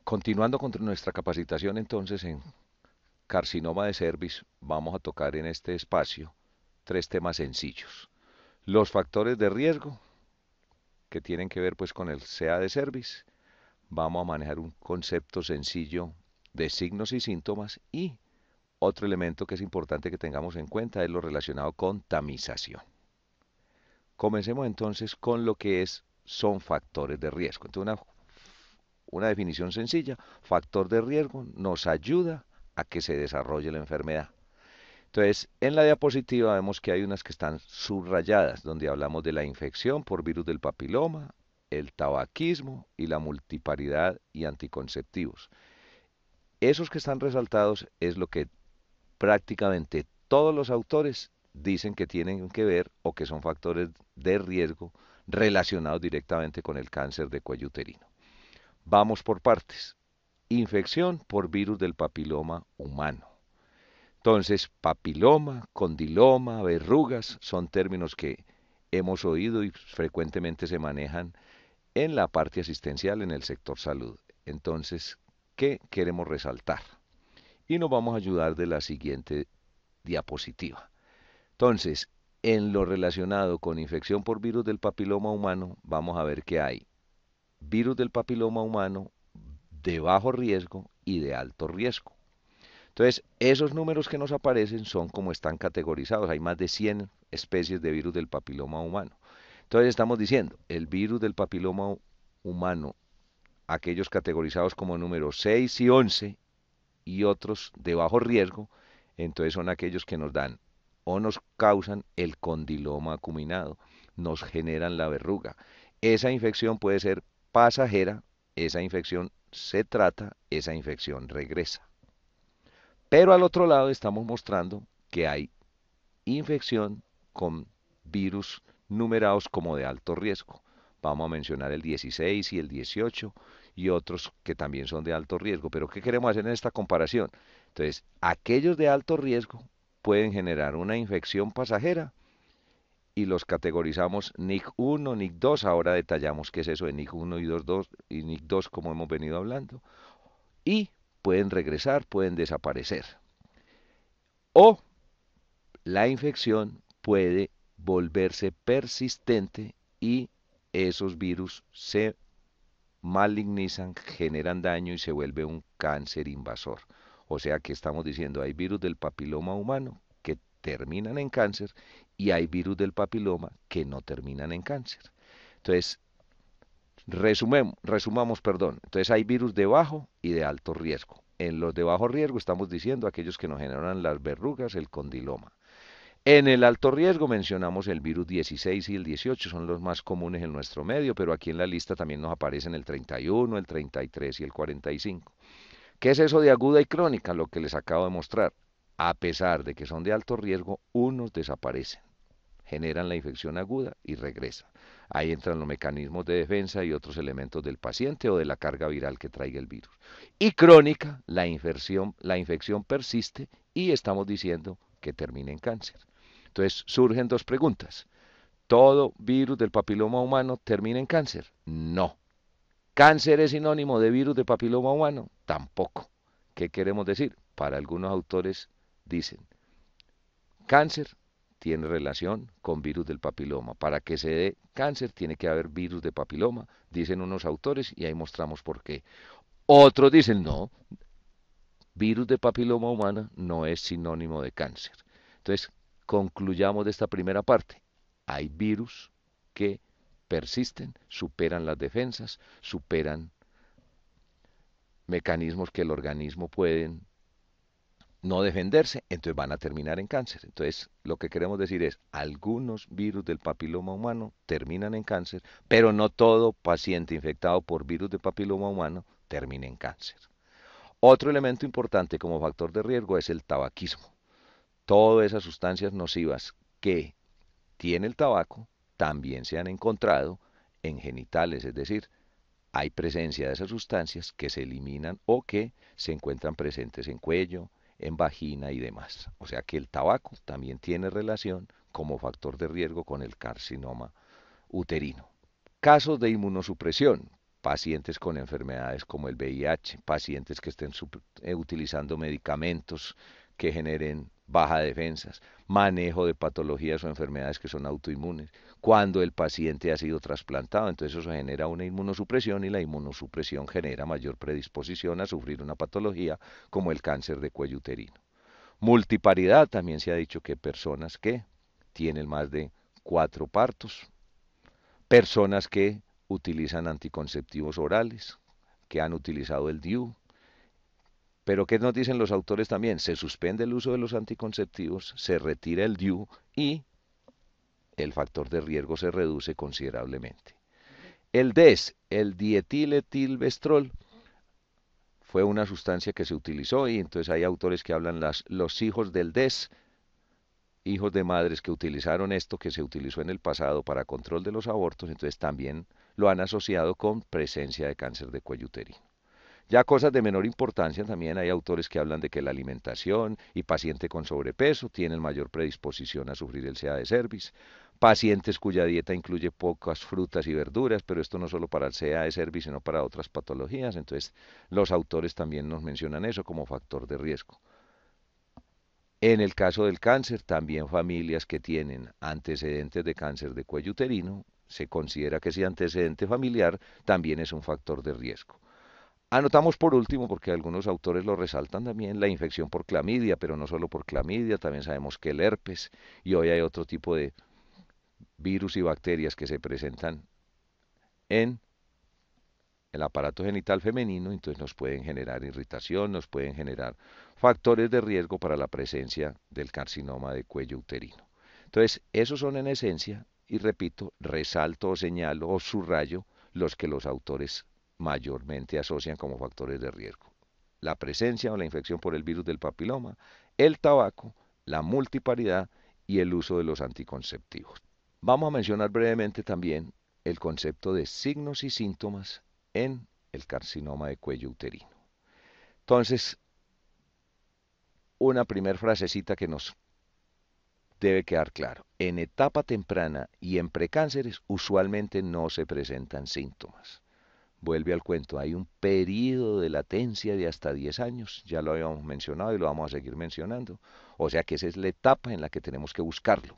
Continuando con nuestra capacitación entonces en carcinoma de cervix, vamos a tocar en este espacio tres temas sencillos. Los factores de riesgo que tienen que ver pues con el CA de cervix. Vamos a manejar un concepto sencillo de signos y síntomas y otro elemento que es importante que tengamos en cuenta es lo relacionado con tamización. Comencemos entonces con lo que son factores de riesgo. Entonces, una definición sencilla, factor de riesgo nos ayuda a que se desarrolle la enfermedad. Entonces, en la diapositiva vemos que hay unas que están subrayadas, donde hablamos de la infección por virus del papiloma, el tabaquismo y la multiparidad y anticonceptivos. Esos que están resaltados es lo que prácticamente todos los autores dicen que tienen que ver o que son factores de riesgo relacionados directamente con el cáncer de cuello uterino. Vamos por partes. Infección por virus del papiloma humano. Entonces, papiloma, condiloma, verrugas son términos que hemos oído y frecuentemente se manejan en la parte asistencial en el sector salud. Entonces, ¿qué queremos resaltar? Y nos vamos a ayudar de la siguiente diapositiva. Entonces, en lo relacionado con infección por virus del papiloma humano, vamos a ver que hay virus del papiloma humano de bajo riesgo y de alto riesgo. Entonces, esos números que nos aparecen son como están categorizados. Hay más de 100 especies de virus del papiloma humano. Entonces, estamos diciendo, el virus del papiloma humano, aquellos categorizados como números 6 y 11 y otros de bajo riesgo, entonces son aquellos que nos dan o nos causan el condiloma acuminado, nos generan la verruga. Esa infección puede ser pasajera, esa infección se trata, esa infección regresa. Pero al otro lado estamos mostrando que hay infección con virus numerados como de alto riesgo. Vamos a mencionar el 16 y el 18 y otros que también son de alto riesgo. Pero ¿qué queremos hacer en esta comparación? Entonces, aquellos de alto riesgo pueden generar una infección pasajera y los categorizamos NIC1, NIC2. Ahora detallamos qué es eso de NIC1 y NIC2 como hemos venido hablando. Y pueden regresar, pueden desaparecer. O la infección puede volverse persistente y esos virus se malignizan, generan daño y se vuelve un cáncer invasor. O sea que estamos diciendo, hay virus del papiloma humano que terminan en cáncer y hay virus del papiloma que no terminan en cáncer. Entonces, resumamos, perdón. Entonces hay virus de bajo y de alto riesgo. En los de bajo riesgo estamos diciendo aquellos que nos generan las verrugas, el condiloma. En el alto riesgo mencionamos el virus 16 y el 18, son los más comunes en nuestro medio, pero aquí en la lista también nos aparecen el 31, el 33 y el 45. ¿Qué es eso de aguda y crónica? Lo que les acabo de mostrar. A pesar de que son de alto riesgo, unos desaparecen, generan la infección aguda y regresa. Ahí entran los mecanismos de defensa y otros elementos del paciente o de la carga viral que traiga el virus. Y crónica, la infección persiste y estamos diciendo que termina en cáncer. Entonces surgen dos preguntas. ¿Todo virus del papiloma humano termina en cáncer? No. ¿Cáncer es sinónimo de virus de papiloma humano? Tampoco. ¿Qué queremos decir? Para algunos autores dicen, cáncer tiene relación con virus del papiloma. Para que se dé cáncer tiene que haber virus de papiloma, dicen unos autores y ahí mostramos por qué. Otros dicen, no, virus de papiloma humana no es sinónimo de cáncer. Entonces, concluyamos de esta primera parte. Hay virus que persisten, superan las defensas, superan mecanismos que el organismo pueden no defenderse, entonces van a terminar en cáncer. Entonces, lo que queremos decir es, algunos virus del papiloma humano terminan en cáncer, pero no todo paciente infectado por virus de papiloma humano termina en cáncer. Otro elemento importante como factor de riesgo es el tabaquismo. Todas esas sustancias nocivas que tiene el tabaco también se han encontrado en genitales, es decir, hay presencia de esas sustancias que se eliminan o que se encuentran presentes en cuello, en vagina y demás. O sea que el tabaco también tiene relación como factor de riesgo con el carcinoma uterino. Casos de inmunosupresión, pacientes con enfermedades como el VIH, pacientes que estén utilizando medicamentos que generen baja defensas, manejo de patologías o enfermedades que son autoinmunes, cuando el paciente ha sido trasplantado, entonces eso genera una inmunosupresión y la inmunosupresión genera mayor predisposición a sufrir una patología como el cáncer de cuello uterino. Multiparidad, también se ha dicho que personas que tienen más de 4 partos, personas que utilizan anticonceptivos orales, que han utilizado el DIU. Pero ¿qué nos dicen los autores también? Se suspende el uso de los anticonceptivos, se retira el DIU y el factor de riesgo se reduce considerablemente. El DES, el dietiletilvestrol, fue una sustancia que se utilizó y entonces hay autores que hablan los hijos del DES, hijos de madres que utilizaron esto que se utilizó en el pasado para control de los abortos, entonces también lo han asociado con presencia de cáncer de cuello uterino. Ya cosas de menor importancia también hay autores que hablan de que la alimentación y paciente con sobrepeso tienen mayor predisposición a sufrir el SEA de cervix, pacientes cuya dieta incluye pocas frutas y verduras, pero esto no solo para el SEA de cervix, sino para otras patologías, entonces los autores también nos mencionan eso como factor de riesgo. En el caso del cáncer, también familias que tienen antecedentes de cáncer de cuello uterino, se considera que ese antecedente familiar también es un factor de riesgo. Anotamos por último, porque algunos autores lo resaltan también, la infección por clamidia, pero no solo por clamidia, también sabemos que el herpes y hoy hay otro tipo de virus y bacterias que se presentan en el aparato genital femenino, entonces nos pueden generar irritación, nos pueden generar factores de riesgo para la presencia del carcinoma de cuello uterino. Entonces, esos son en esencia, y repito, resalto o señalo o subrayo los que los autores mayormente asocian como factores de riesgo. La presencia o la infección por el virus del papiloma, el tabaco, la multiparidad y el uso de los anticonceptivos. Vamos a mencionar brevemente también el concepto de signos y síntomas en el carcinoma de cuello uterino. Entonces, una primer frasecita que nos debe quedar claro. En etapa temprana y en precánceres usualmente no se presentan síntomas. Vuelve al cuento, hay un periodo de latencia de hasta 10 años, ya lo habíamos mencionado y lo vamos a seguir mencionando. O sea que esa es la etapa en la que tenemos que buscarlo,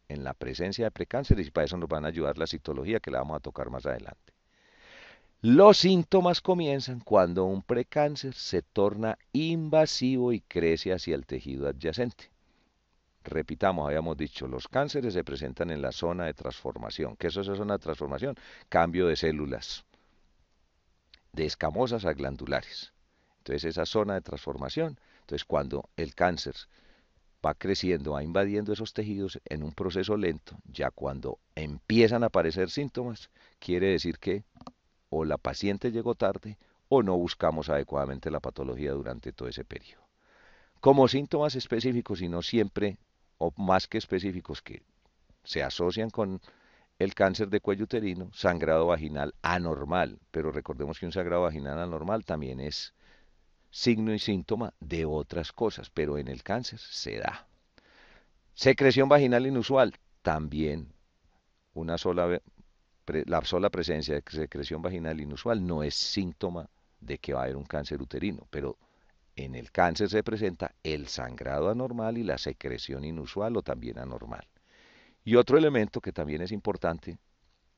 en la presencia de precánceres, y para eso nos van a ayudar la citología que la vamos a tocar más adelante. Los síntomas comienzan cuando un precáncer se torna invasivo y crece hacia el tejido adyacente. Repitamos, habíamos dicho, los cánceres se presentan en la zona de transformación. ¿Qué es esa zona de transformación? Cambio de células, de escamosas a glandulares. Entonces esa zona de transformación, entonces cuando el cáncer va creciendo, va invadiendo esos tejidos en un proceso lento, ya cuando empiezan a aparecer síntomas, quiere decir que o la paciente llegó tarde o no buscamos adecuadamente la patología durante todo ese periodo. Como síntomas específicos y no siempre, o más que específicos, que se asocian con el cáncer de cuello uterino, sangrado vaginal anormal, pero recordemos que un sangrado vaginal anormal también es signo y síntoma de otras cosas, pero en el cáncer se da. Secreción vaginal inusual, también una sola la sola presencia de secreción vaginal inusual no es síntoma de que va a haber un cáncer uterino, pero en el cáncer se presenta el sangrado anormal y la secreción inusual o también anormal. Y otro elemento que también es importante,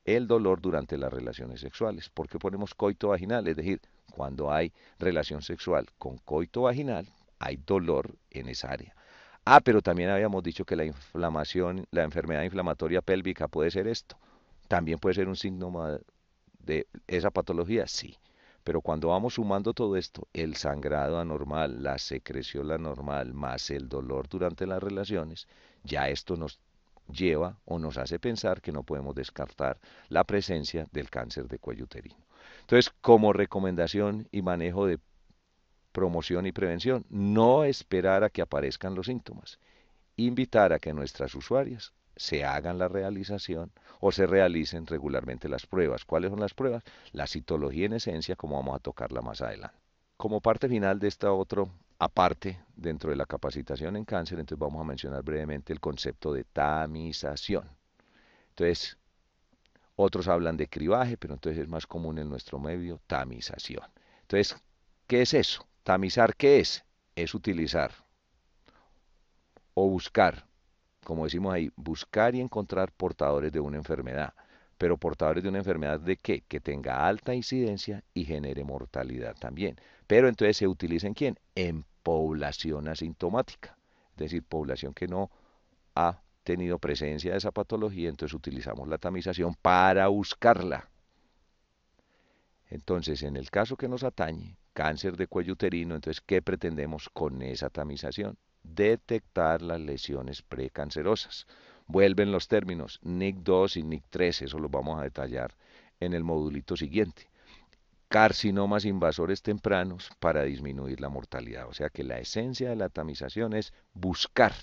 el dolor durante las relaciones sexuales. ¿Por qué ponemos coito vaginal? Es decir, cuando hay relación sexual con coito vaginal, hay dolor en esa área. Ah, pero también habíamos dicho que la inflamación, la enfermedad inflamatoria pélvica puede ser esto. También puede ser un síntoma de esa patología, sí. Pero cuando vamos sumando todo esto, el sangrado anormal, la secreción anormal, más el dolor durante las relaciones, ya esto nos lleva o nos hace pensar que no podemos descartar la presencia del cáncer de cuello uterino. Entonces, como recomendación y manejo de promoción y prevención, no esperar a que aparezcan los síntomas, invitar a que nuestras usuarias se hagan la realización o se realicen regularmente las pruebas. ¿Cuáles son las pruebas? La citología en esencia, como vamos a tocarla más adelante. Como parte final de esta otra aparte dentro de la capacitación en cáncer, entonces vamos a mencionar brevemente el concepto de tamización. Entonces, Otros hablan de cribaje, pero entonces es más común en nuestro medio tamización. Entonces, ¿qué es eso? Tamizar, ¿qué es? Es utilizar o buscar, como decimos ahí, buscar y encontrar portadores de una enfermedad. Pero portadores de una enfermedad de qué? Que tenga alta incidencia y genere mortalidad también. Pero entonces se utiliza en quién? En población asintomática. Es decir, población que no ha tenido presencia de esa patología, entonces utilizamos la tamización para buscarla. Entonces, en el caso que nos atañe, cáncer de cuello uterino, entonces, ¿qué pretendemos con esa tamización? Detectar las lesiones precancerosas. Vuelven los términos NIC2 y NIC3, eso lo vamos a detallar en el modulito siguiente. Carcinomas invasores tempranos para disminuir la mortalidad. O sea que la esencia de la tamización es buscar,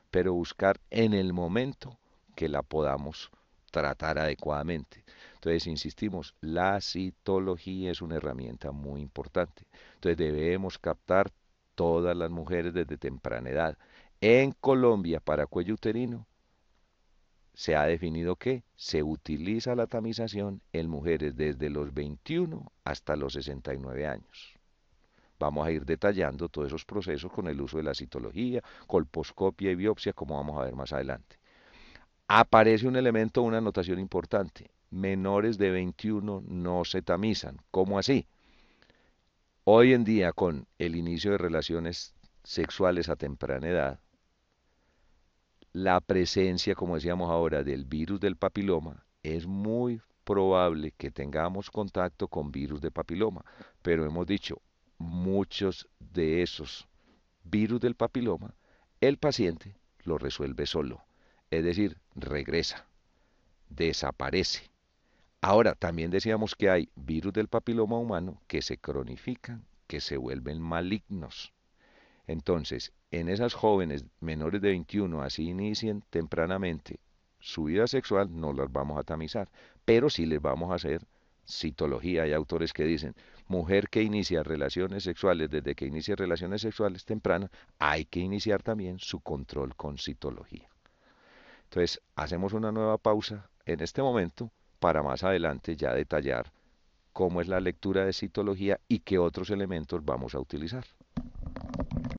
pero buscar en el momento que la podamos tratar adecuadamente. Entonces, insistimos, la citología es una herramienta muy importante. Entonces, debemos captar todas las mujeres desde temprana edad. En Colombia, para cuello uterino, se ha definido que se utiliza la tamización en mujeres desde los 21 hasta los 69 años. Vamos a ir detallando todos esos procesos con el uso de la citología, colposcopia y biopsia, como vamos a ver más adelante. Aparece un elemento, una anotación importante. Menores de 21 no se tamizan. ¿Cómo así? Hoy en día, con el inicio de relaciones sexuales a temprana edad, la presencia, como decíamos ahora, del virus del papiloma, es muy probable que tengamos contacto con virus de papiloma. Pero hemos dicho, muchos de esos virus del papiloma, el paciente lo resuelve solo. Es decir, regresa, desaparece. Ahora, también decíamos que hay virus del papiloma humano que se cronifican, que se vuelven malignos. Entonces, en esas jóvenes menores de 21, así inicien tempranamente su vida sexual, no las vamos a tamizar, pero sí les vamos a hacer citología. Hay autores que dicen, mujer que inicia relaciones sexuales, desde que inicia relaciones sexuales tempranas, hay que iniciar también su control con citología. Entonces, hacemos una nueva pausa en este momento para más adelante ya detallar cómo es la lectura de citología y qué otros elementos vamos a utilizar.